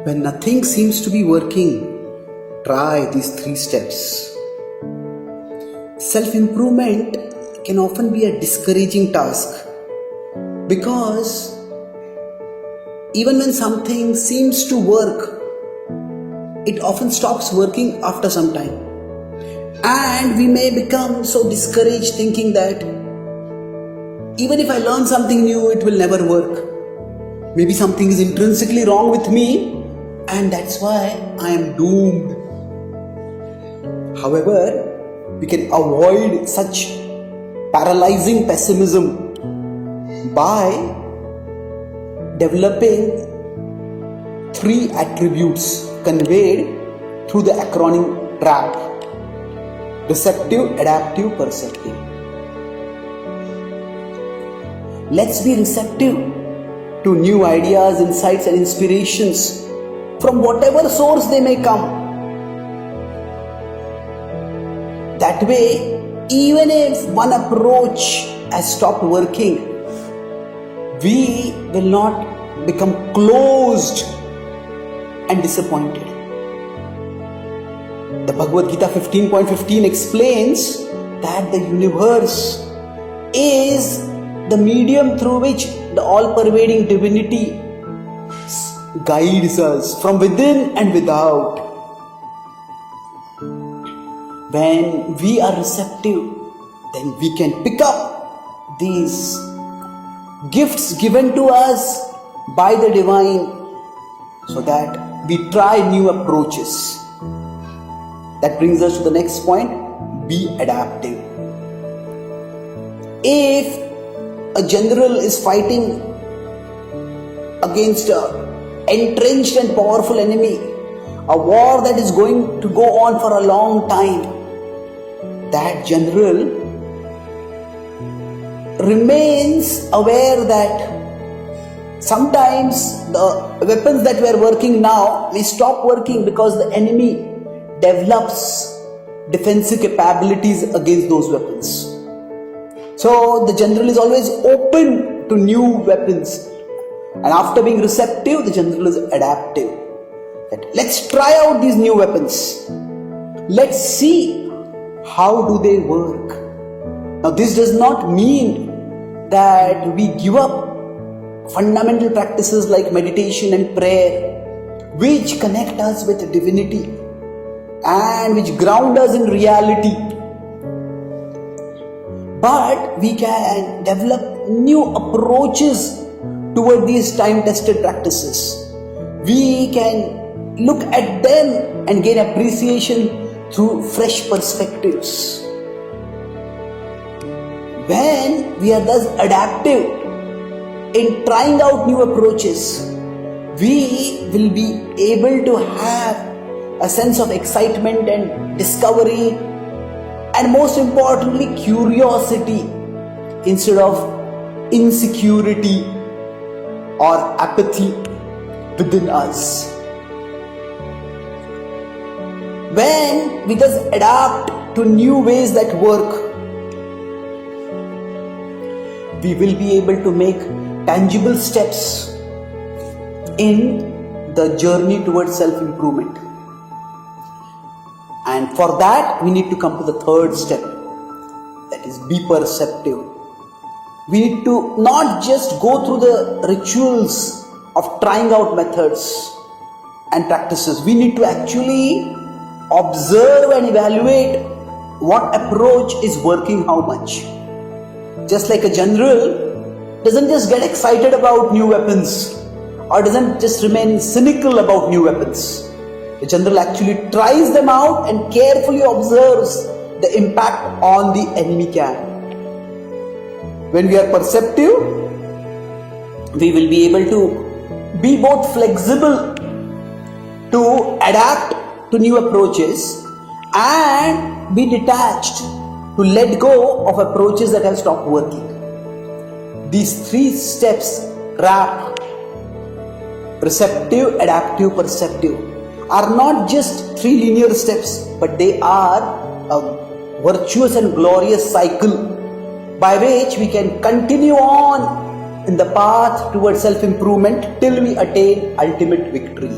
When nothing seems to be working, try these 3 steps. Self-improvement can often be a discouraging task because even when something seems to work, it often stops working after some time. And we may become so discouraged thinking that even if I learn something new, it will never work. Maybe something is intrinsically wrong with me and that's why I am doomed. However, we can avoid such paralyzing pessimism by developing 3 attributes conveyed through the acronym TRAP: receptive, adaptive, perceptive. Let's be receptive to new ideas, insights and inspirations from whatever source they may come. That way, even if one approach has stopped working, we will not become closed and disappointed. The Bhagavad Gita 15.15 explains that the universe is the medium through which the all-pervading divinity guides us from within and without. When we are receptive, then we can pick up these gifts given to us by the divine so that we try new approaches. That brings us to the next point: be adaptive. If a general is fighting against an entrenched and powerful enemy, a war that is going to go on for a long time, that general remains aware that sometimes the weapons that we are working now may stop working because the enemy develops defensive capabilities against those weapons. So the general is always open to new weapons, and after being receptive, the general is adaptive. That let's try out these new weapons. Let's see how do they work. Now this does not mean that we give up fundamental practices like meditation and prayer, which connect us with divinity and which ground us in reality. But we can develop new approaches toward these time-tested practices. We can look at them and gain appreciation through fresh perspectives. When we are thus adaptive in trying out new approaches, we will be able to have a sense of excitement and discovery, and most importantly, curiosity instead of insecurity or apathy within us. When we thus adapt to new ways that work, we will be able to make tangible steps in the journey towards self-improvement. And for that, we need to come to the 3rd step, that is, be perceptive. We need to not just go through the rituals of trying out methods and practices. We need to actually observe and evaluate what approach is working how much. Just like a general doesn't just get excited about new weapons or doesn't just remain cynical about new weapons. The general actually tries them out and carefully observes the impact on the enemy camp. When we are perceptive, we will be able to be both flexible to adapt to new approaches and be detached to let go of approaches that have stopped working. These 3 steps, TRAP: receptive, adaptive, perceptive, are not just 3 linear steps, but they are a virtuous and glorious cycle by which we can continue on in the path towards self-improvement till we attain ultimate victory.